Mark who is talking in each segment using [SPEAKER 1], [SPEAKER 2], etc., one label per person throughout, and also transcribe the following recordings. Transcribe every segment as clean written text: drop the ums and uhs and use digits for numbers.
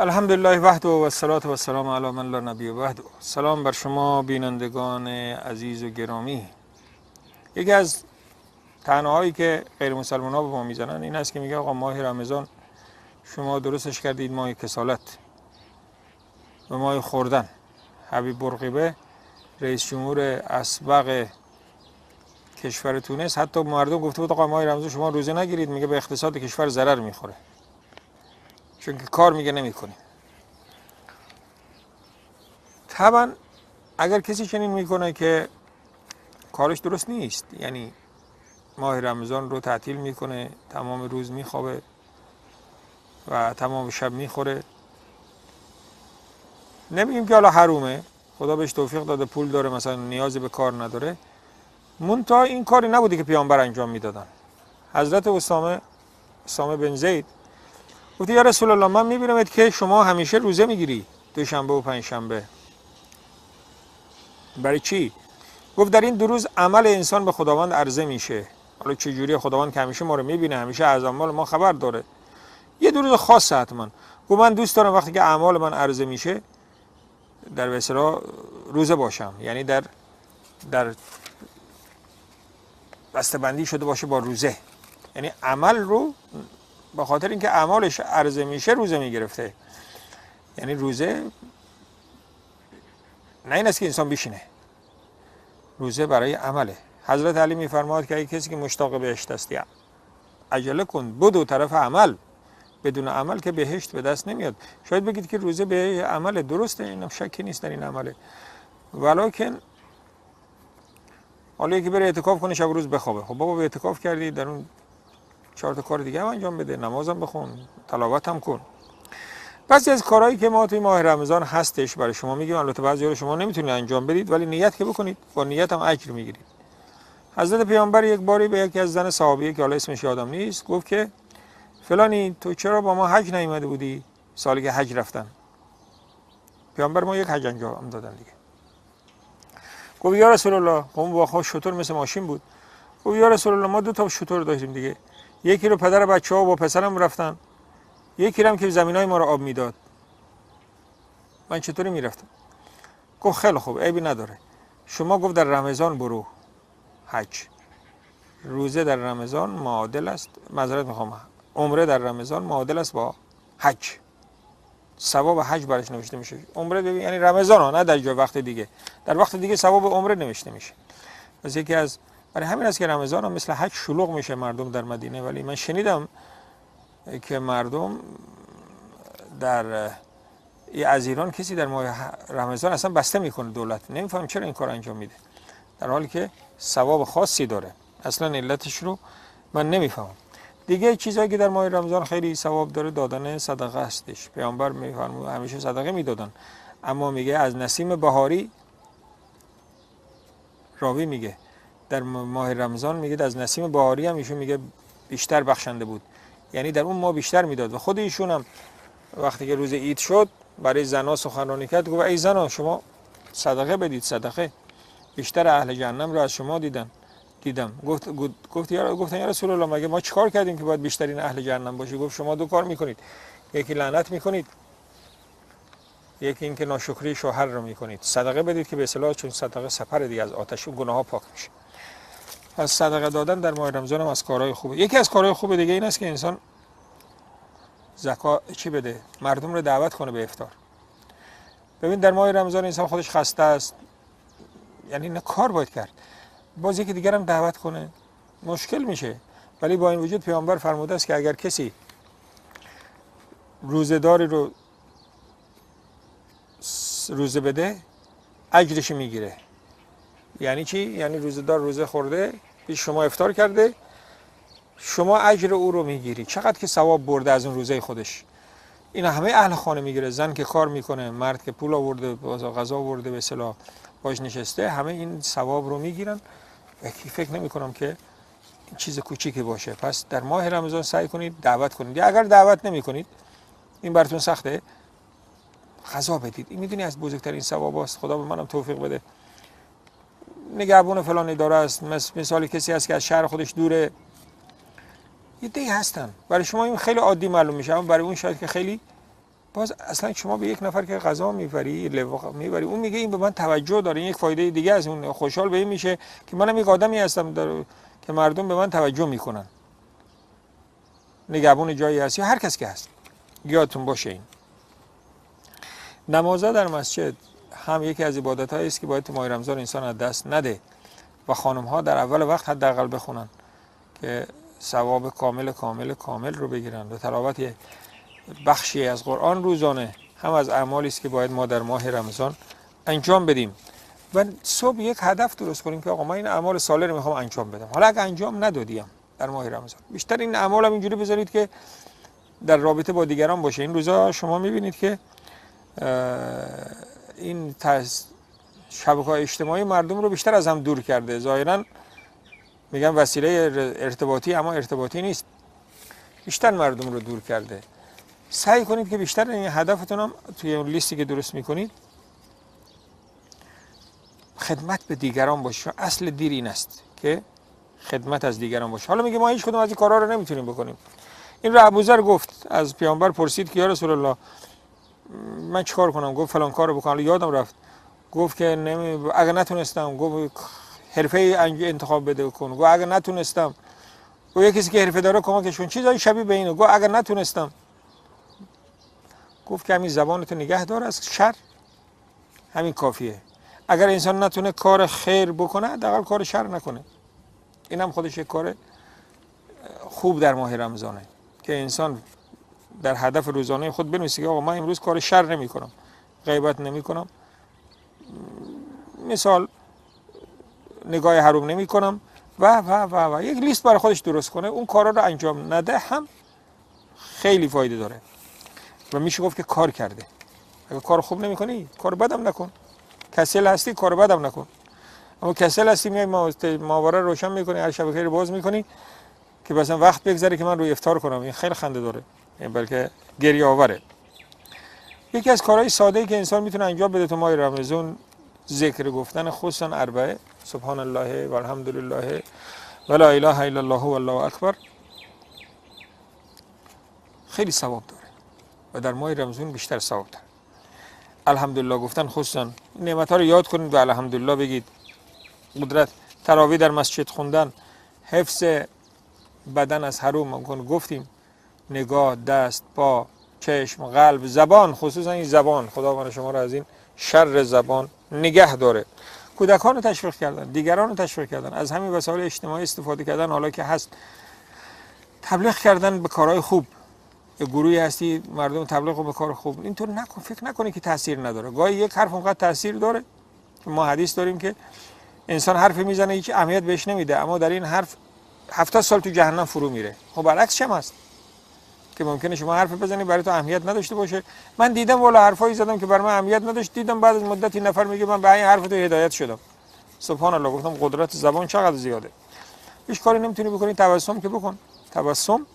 [SPEAKER 1] الحمدلله وحده و الصلاة و السلام علی من لا نبی بعده. سلام بر شما بینندگان عزیز و گرامی. یکی از طعنه‌هایی که غیر مسلمان ها به ما میزنن این است که میگه آقا ماه رمضان شما درستش کردید ماه کسالت و ماه خوردن. حبیب بورقیبه رئیس جمهور اسبق کشور تونس حتی مردم گفته بود آقا ماه رمضان شما روزه نگیرید، میگه به اقتصاد کشور ضرر میخوره چون که کار میگه نمیکنیم. طبعا اگر کسی چنین میکنه که کارش درست نیست، یعنی ماه رمضان رو تعطیل میکنه، تمام روز میخوابه و تمام شب میخوره، نمیگیم که حالا حرومه، خدا بهش توفیق داده، پول داره، مثلا نیازی به کار نداره، منتها این کاری نبوده که پیامبر انجام میدادن. حضرت اسامه بن زید گفت یا رسول الله من میبینم که شما همیشه روزه میگیری دوشنبه و پنجشنبه، برای چی؟ گفت در این دو روز عمل انسان به خداوند عرضه میشه. حالا چه جوری؟ خداوند که همیشه ما رو میبینه، همیشه از اعمال ما خبر داره، یه دو روز خاصه حتما. گفت من دوست دارم وقتی که اعمال من عرضه میشه در به اصطلاح روزه باشم، یعنی در بسته‌بندی شده باشه با روزه، یعنی عمل رو به خاطر اینکه اعمالش عرضه میشه روزه میگرفته. یعنی روزه نه این است که انسان بشینه، روزه برای عمله. حضرت علی میفرماد که ای کسی که مشتاق بهشت است عجله کن بدو طرف عمل، بدون عمل که بهشت به دست نمیاد. شاید بگید که روزه به عمل، درسته، این شکی نیست در این عمله، ولکن حالا یکی بره اعتکاف کنه شب روز بخوابه، خب بابا به اعتکاف کردی در اون 4 تا کار دیگه هم انجام بده، نمازم بخون، تلاوت هم کن. بعضی از کارهایی که ما توی ماه رمضان هستش برای شما میگیم، البته بعضی رو شما نمیتونید انجام بدید ولی نیت که بکنید با نیت هم اجر میگیرید. حضرت پیامبر یک باری به یکی از زن صحابیه که حالا اسمش یادم نیست گفت که فلانی تو چرا با ما حج نیامده بودی سالی که حج رفتن؟ پیامبر ما یک حج انجام دادن دیگه. گفت یا رسول الله، اون واقعا شتر مثل ماشین بود. گفت یا رسول الله ما 2 تا شتر داشتیم دیگه، یکی رو پدر بچه‌ها با پسرم رفتن، یکی هم که زمینای ما رو آب میداد، من چطوری میرفتم؟ گفت خیلی خوب عیبی نداره، شما گفت در رمضان برو حج، روزه در رمضان معادل است، معذرت میخوام، عمره در رمضان معادل است با حج، ثواب حج برش نوشته میشه. عمره ببین یعنی رمضان ها، نه در جای وقت دیگه، در وقت دیگه ثواب عمره نوشته میشه. پس یکی از برای همین است که رمضان ها مثل حج شلوغ میشه مردم در مدینه. ولی من شنیدم که مردم در از ایران کسی در ماه رمضان اصلا بسته میکنه دولت، نمیفهم چرا این کار انجام میده در حالی که ثواب خاصی داره، اصلا علتش رو من نمیفهمم. دیگه چیزایی که در ماه رمضان خیلی ثواب داره دادن صدقه هستش. پیامبر میفرمود همیشه صدقه میدادن، اما میگه از نسیم بهاری، راوی میگه در ماه رمضان میگه از نسیم بهاری هم ایشون میگه بیشتر بخشنده بود، یعنی در اون ماه بیشتر میداد. و خود ایشون هم وقتی که روز عید شد برای زنا سخنرانی کرد، گفت ای زنا شما صدقه بدید، صدقه بیشتر اهل جهنم رو از شما دیدم. گفتن یا رسول الله مگه ما چیکار کردیم که باید بیشترین اهل جهنم باشی؟ گفت شما 2 کار میکنید، یکی لعنت میکنید، یکی اینکه ناشکری شوهر رو میکنید. صدقه بدید که به اصطلاح چون صدقه سپر دیگه از آتش و گناه ها پاک میشه. پس صدقه دادن در ماه رمضان هم از کارهای خوبه. یکی از کارهای خوبه دیگه این است که انسان زکات چی بده، مردم رو دعوت کنه به افطار. ببین در ماه رمضان انسان خودش خسته است، یعنی نه کار باید کرد، باز یکی دیگر هم دعوت کنه مشکل میشه. ولی با این وجود پیامبر فرموده است که اگر کسی روزه‌داری رو روزه بده اجرش میگیره. یعنی چی؟ یعنی روزه‌دار روزه خورده، شما افطار کرده، شما اجر او رو میگیری، چقدر که ثواب برده از اون روزه خودش. این همه اهل خانه میگیره، زن که کار میکنه، مرد که پول آورده، غذا آورده به اصطلاح باش نشسته، همه این ثواب رو میگیرن. فکر نمی کنم که این چیز کوچیکی باشه. پس در ماه رمضان سعی کنید دعوت کنید، یا اگر دعوت نمی کنید این براتون سخته، غذا بدید. این میدونی از بزرگترین ثواب است. خدا به منم توفیق بده. نگهبان فلان اداره است، مثالی کسی هست که از شهر خودش دوره، یه دی هستن برای شما این خیلی عادی معلوم میشه، اما برای اون شاید که خیلی باز اصلا شما به یک نفر که غذا میبری میبری اون میگه این به من توجه داره، این یک فایده دیگه از اون، خوشحال به این میشه که منم یک آدمی هستم که مردم به من توجه میکنن، نگهبون جایی هست یا هر کس که هست. یادتون باشه این نمازها در مسجد هم یکی از عبادت‌هایی است که باید تو ماه رمضان انسان از دست نده و خانم‌ها در اول وقت حداقل بخونن که ثواب کامل رو بگیرن. و تلاوت بخشی از قرآن روزانه هم از اعمالی است که باید ما در ماه رمضان انجام بدیم و صبح یک هدف درست کنیم که آقا من این اعمال صالح رو میخوام انجام بدم. حالا اگه انجام ندادیم در ماه رمضان، بیشتر این اعمال هم اینجوری بذارید که در رابطه با دیگران باشه. این روزا شما میبینید که این شبکه‌های اجتماعی مردم رو بیشتر از هم دور کرده. ظاهراً میگن وسیله ارتباطی، اما ارتباطی نیست، بیشتر مردم رو دور کرده. سعی کنید که بیشتر این هدفتون هم توی اون لیستی که درست میکنید خدمت به دیگران باشه. اصل دیر این است که خدمت از دیگران باشه. حالا میگه ما هیچ کدوم از این کارا رو نمیتونیم بکنیم. این رو ابوذر گفت، از پیامبر پرسید که یا رسول الله من چیکار کنم؟ گفت فلان کارو بکن. یادم رفت گفت که اگه نتونستم، گفت حرفه انتخاب بده کن. گفت اگه نتونستم، گفت یه کسی که حرفه داره کمکش کن. چیزای شبیه به اینو. گفت اگه نتونستم، گفت که همین زبانتو نگه دار از شر، همین کافیه. اگر انسان نتونه کار خیر بکنه حداقل کار شر نکنه. این هم خودش یک کار خوب در ماه رمضانه که انسان در هدف روزانه خود بنویسه که آقا من امروز کار شر نمی کنم، غیبت نمی کنم، مثال نگاه حرام نمی کنم و یک لیست برای خودش درست کنه. اون کارا رو انجام نده هم خیلی فایده داره و میشه گفت که کار کرده. اگه کار خوب نمی کنی کار بدم نکن. کسل هستی کار بدم نکن. اما کسل هستی میای ماهواره روشن میکنی، هر شبکه رو باز میکنی که مثلا وقت بگذره که من روی افطار کنم. این خیلی خنده داره، بلکه گریه آوره. یکی از کارهای ساده‌ای که انسان میتونه انجام بده تو ماه رمضان ذکر گفتن، خصوصا اربعه، سبحان الله و الحمد لله و لا اله الا الله و الله اکبر، خیلی ثواب داره و در ماه رمضان بیشتر ثواب داره. الحمدلله گفتن، خصوصا نعمت‌ها رو یاد کنید و الحمدلله بگید. قدرت تراویح در مسجد خوندن، حفظ بدن از حرام ممکن گفتیم، نگاه، دست، پا، چشم، قلب، زبان، خصوصا این زبان، خدا من شما رو از این شر زبان نگه داره. کودکان رو تشویق کردن، دیگران رو تشویق کردن، از همین وسایل اجتماعی استفاده کردن حالا که هست، تبلیغ کردن به کارهای خوب. یه گروهی هستی مردم تبلیغ به کار خوب، اینطور نکن، فکر نکنی که تاثیر نداره. گاهی یک حرف اونقدر تاثیر داره که ما حدیث داریم که انسان حرف میزنه هیچ اهمیت بهش نمیده، اما در این حرف 70 سال تو جهنم فرو میره. خب برعکس چم هست که ممکنه شما حرف بزنی برای تو اهمیت نداشته باشه. من دیدم والا حرفایی زدم که برای من اهمیت نداشت، دیدم بعد از مدتی نفر میگه من به این حرف تو هدایت شدم. سبحان الله. گفتم قدرت زبان چقدر زیاده. هیچ کاری نمیتونی بکنی، تبسم که بکن. تبسم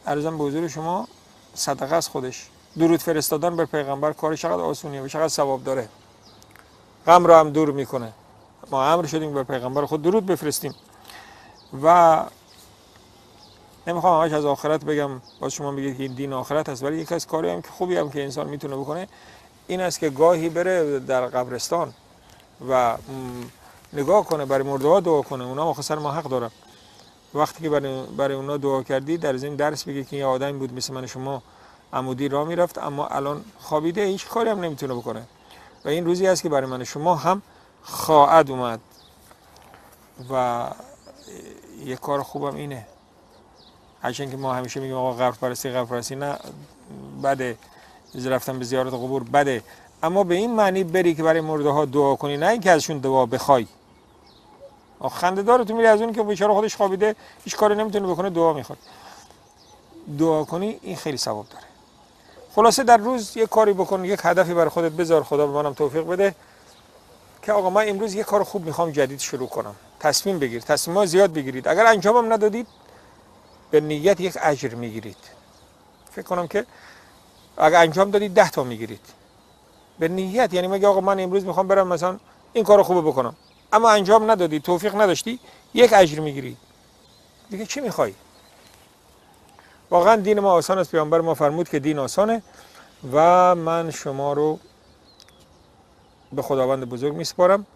[SPEAKER 1] عرضم به حضور شما صدقه از خودش. درود فرستادن بر پیغمبر کار چقدر آسونیه و چقدر ثواب داره. غم رو هم دور میکنه. ما امر شدیم بر پیغمبر خود درود بفرستیم. و نمیخوام همش از آخرت بگم، باز شما بگید که این دین آخرت هست، ولی یکی از کاری هم که خوبی هم که انسان میتونه بکنه این است که گاهی بره در قبرستان و نگاه کنه، برای مرده‌ها دعا کنه. اونا مختصر ما حق دارن. وقتی که برای اونا دعا کردی در ضمن درس بگی که یه آدمی بود مثل من شما عمودی راه میرفت اما الان خوابیده، هیچ کاری هم نمیتونه بکنه و این روزی است که برای من شما هم خواهد اومد. و یه کار خوبم اینه، هرچند که ما همیشه میگیم آقا قبر پرستی نه بده، رفتن به زیارت قبور بده، اما به این معنی بری که برای مرده ها دعا کنی، نه اینکه ازشون دعا بخوای. خنده داره تو میری از اون که بیچاره خودش خوابیده هیچ کاری نمیتونه بکنه دعا میخواد. دعا کنی این خیلی ثواب داره. خلاصه در روز یک کاری بکن، یک هدفی برای خودت بذار، خدا به منم توفیق بده که آقا من امروز یک کار خوب میخوام جدید شروع کنم. تصمیم بگیر، تصمیم‌ها زیاد بگیرید. اگر انجامم ندادید به نیت یک اجر میگیرید. فکر کنم که اگر انجام دادید 10 تا میگیرید به نیت. یعنی میگه آقا من امروز میخوام برم مثلا این کارو خوب بکنم، اما انجام ندادی، توفیق نداشتی، یک اجر میگیری. دیگه چی میخوای؟ واقعا دین ما آسان است. پیامبر ما فرمود که دین آسانه و من شما رو به خداوند بزرگ میسپارم.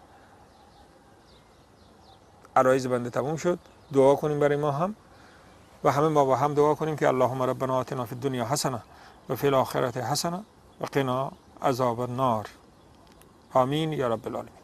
[SPEAKER 1] عرایض بنده تموم شد. دعا کنیم برای ما هم و همه ما با هم دعا کنیم که اللهم ربنا آتنا فی الدنیا حسنه و فی الاخره حسنه و قنا عذاب النار. آمین یا رب العالمین.